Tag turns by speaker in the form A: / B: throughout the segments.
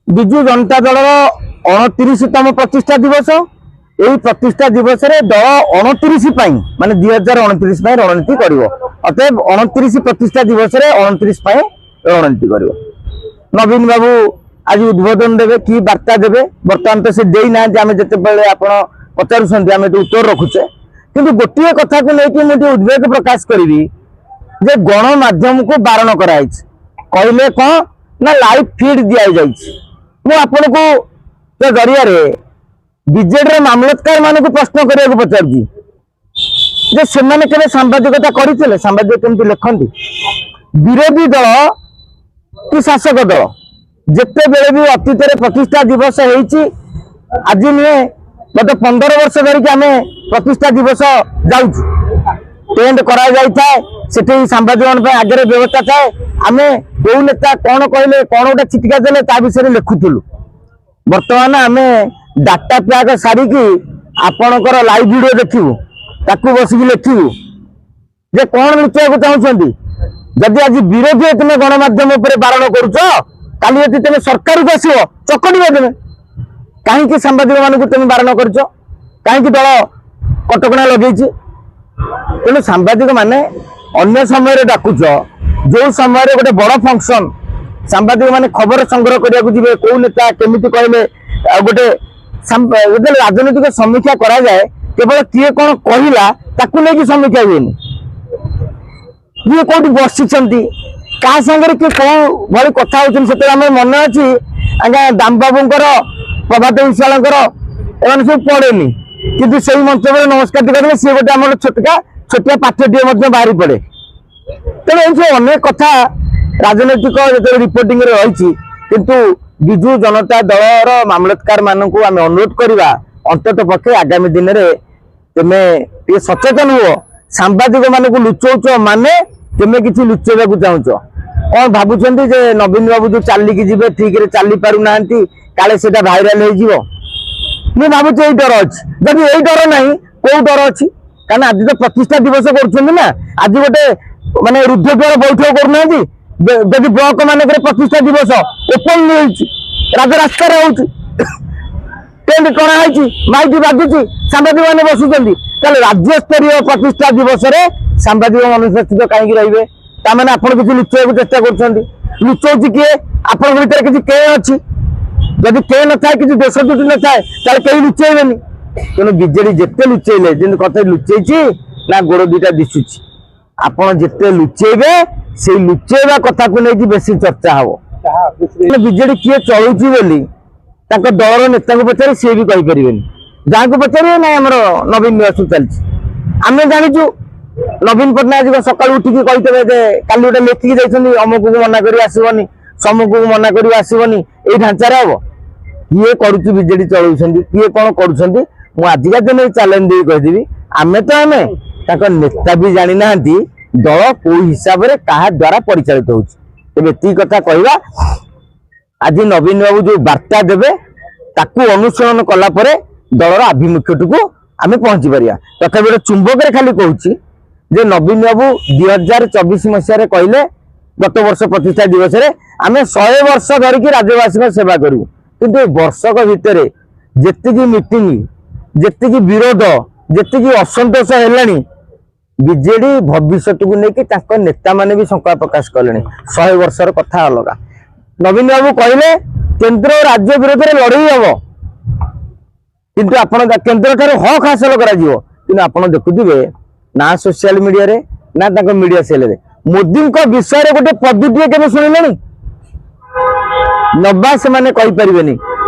A: विजु जनता दल 29तम प्रतिष्ठा दिवस यही प्रतिष्ठा दिवस रे दल 29 माने 2029 रणनीति कर अतएव 29 प्रतिष्ठा दिवस रे 29 रणनीति कर नवीन बाबू आज उद्बोधन देवे कि वार्ता देवे बर्तमान तो से देई ना आम जिते पचारूँ आम उत्तर रखुचे किंतु गोटे कथा को लेकिन मुझे उद्वेग प्रकाश करी जे गणमाध्यम को बारण कराई कहले कौन ना लाइव फीड दि जापन को जरिया बीजेडी मामलतकार मान को प्रश्न करने को पचार से सांबादिकता करते सांबादिक केमती लिखती विरोधी दल कि शासक दल जिते बेले भी अतीत प्रतिष्ठा दिवस आज नुहे गत 15 वर्ष धरिक आम प्रतिष्ठा दिवस जाऊँ टेंट कर सांबादिक आगे व्यवस्था थाए आम जो नेता कौन कहले कौन गोटे चिटिका देले ता विषय लिखुलु बर्तमान आम डाटा पैक सारिकी आपणकर लाइव वीडियो देखू ताकू बसिक लिखू जे कौन लुचाइक चाहते जदि आज विरोधी तुम गणमाध्यम बारण करुच काली यदि तुम सरकार को आसो चकड़ी तुम कहीं सांबादिक मान तुम बारण कर कहीं दल कटकणा लगे तेणु सांबादिक माने अन्य समय डाकुच जो समय गोटे बड़ फंक्शन सांबादिक माने खबर संग्रह करने जी कौ नेता केमिति कहले गोटे राजनीतिक समीक्षा करा जाए केवल किए कौन कहला ताकू लेकिन समीक्षा हुए किए कौटी बसी क्या सागर किए कौन भाई कथा होते मन अच्छी आज्ञा दाम बाबूर प्रभात विशाल सब पड़ेनि कि से मंच में नमस्कार करेंगे सी गोटे आम छोटिया पाठ्यटीए बाहरी पड़े तेणु ये अनेक कथा राजनैतिक जो रिपोर्टिंग रही किंतु विजु जनता दलर मामलतकार मान को आम अनुरोध करवा अंतत पक्षे आगामी दिन में तुम्हें सचेतन हुआ सांबादिक मान को लुचौच माने तुम्हें किसी लुचेबा चाहूच कौन भावुं नवीन बाबू जो चलिकी जी ठीक से चली पार ना काले से भाइराल हो भावुँ यही डर अच्छी जब यही डर ना कौ डर अच्छी क्या आज तो प्रतिष्ठा दिवस कर आज गोटे माने रुद्धद्वार बैठक करना जदि ब्लॉक मानक प्रतिष्ठा दिवस ओपन राजरास्तार टेंट टणा माइक बाजुची सांबादिक मैंने बसुंच राज्य स्तरीय प्रतिष्ठा दिवस रे सांबादिक अनुपस्थित कहीं रे ताने आप किसी लुचाइक चेष्टा कर लुचौची किए आप किसी के अच्छी जदि के न था कि देश दुटी न था कहीं लुचेबेनि तेणु बीजेडी जिते लुचेले जमी कथा लुचेची ना गोड़ दुटा दिशुची आपड़ जिते लुचेबे से लुचेबा कथा को लेकिन बेसी चर्चा हम बीजेडी किए चलुची बोली दलर नेता को पचारे सी भी कहीपर जहाँ को पचारे ना आम नवीन निवास चलती आम जाचु नवीन पट्टनायक सकाल उठिकी कहते काली गोटे लेखिकी अमुक को मना कर आसबनी समूह को मना कर आसबनी यही ढांचार हम किए करुच्ची बीजेडी चलाउछंती किए कौन करुछंती मु आजिका दिन चैलेंज दे कहीदेवी आमे तो आमे ताको नेता भी जानी ना दल को हिसाब से क्या द्वारा परिचालित होती कथा कहवा आज नवीन बाबू जो वार्ता देवे ताकू अनुसरण कला परे दलर आभिमुख्य को आमे पहुंची पारिया तथा गोटे चुंबक खाली कहूँ जे नवीन बाबू 2024 मसीह कहले गत वर्ष प्रतिष्ठा दिवस रे आमे 100 वर्ष धरिकी राज्यवासी सेवा करूँ किंतु वर्षक भितर जेतिकी मीटिंग जेतिकी विरोध जेतिकी असंतोष है बीजेडी भविष्य को लेकिन नेता माने भी शंका प्रकाश कले 100 वर्षर कथा अलग नवीन बाबू कहले केंद्र और राज्य विरोध में लड़ई हम किंतु आप केंद्र ठार हक हासिल कर देखुवे ना सोशल मीडिया रे ना मीडिया सेल रे मोदी विषय गोटे पदुटे के शुणिले नवा से माने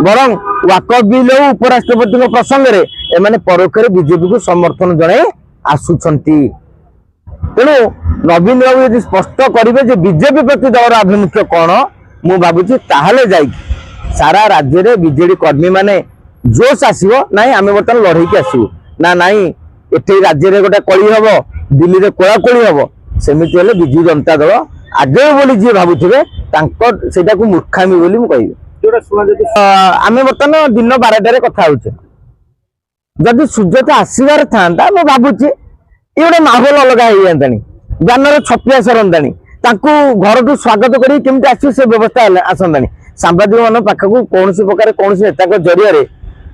A: बरं वाकफ बिल उपराष्ट्रपति प्रसंग में एमाने परोक्ष बीजेपी को समर्थन जनाई आसुंच तेणु नवीन बाबू यदि स्पष्ट करेंगे बीजेपी प्रति दलर आभिमुख्य कौन मु भावुची ताहले जाई सारा राज्य रे बीजेडी कर्मी माने जोश आसो ना आम बर्तमान लड़े आसू ना नाई एटे राज्य रे गोटे कली हम दिल्ली रे कोलाकोली हम सेमिति हेले बिजु जनता दल आगे बोली जी भावुथे सेटा को मूर्खामी बोली मुझे आम बर्तमान दिन 12टार कथा होचे जदि सुजता आसबार था मैं भावुची ये गोटे माहौल अलग हो जाता जानवर छपिया सरंता घर स्वागत कर व्यवस्था आसंता ସାମ୍ବାଦିକ ମାନଙ୍କ ପାଖକୁ କୌଣସି ପ୍ରକାର କୌଣସି ନେତାଙ୍କ ଜରିଆରେ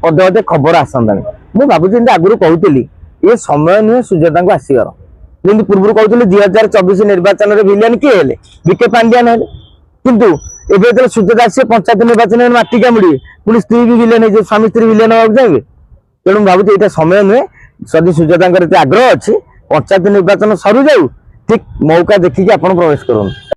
A: ପଦେ ଅଧେ ଖବର ଆସନ୍ତାନି। ମୁଁ ଭାବୁଛି ଯେମିତି ଆଗରୁ କହୁଥିଲି ଏ ସମୟ ନୁହେଁ ସୁଜାତାଙ୍କୁ ଆସିବାର। ଯେମିତି ପୂର୍ବରୁ କହୁଥିଲି 2024 ନିର୍ବାଚନରେ ଭିଲିଆନ କିଏ ହେଲେ, ବିକେ ପାଣ୍ଡିଆନ ହେଲେ। କିନ୍ତୁ ଏବେ ଯେତେବେଳେ ସୁଜାତା ଆସିବେ ପଞ୍ଚାୟତ ନିର୍ବାଚନରେ ମାଟି କାମୁଡ଼ିବେ, ପୁଣି ସ୍ତ୍ରୀ ବି ଭିଲିଆନ ହେଇଯିବେ, ସ୍ୱାମୀ ସ୍ତ୍ରୀ ଭିଲିଆନ ହେବାକୁ ଚାହିଁବେ। ତେଣୁ ମୁଁ ଭାବୁଛି ଏଇଟା ସମୟ ନୁହେଁ। ଯଦି ସୁଜାତାଙ୍କର ଏତେ ଆଗ୍ରହ ଅଛି ପଞ୍ଚାୟତ ନିର୍ବାଚନ ସରୁଯାଉ, ଠିକ ମୌକା ଦେଖିକି ଆପଣ ପ୍ରବେଶ କରନ୍ତୁ।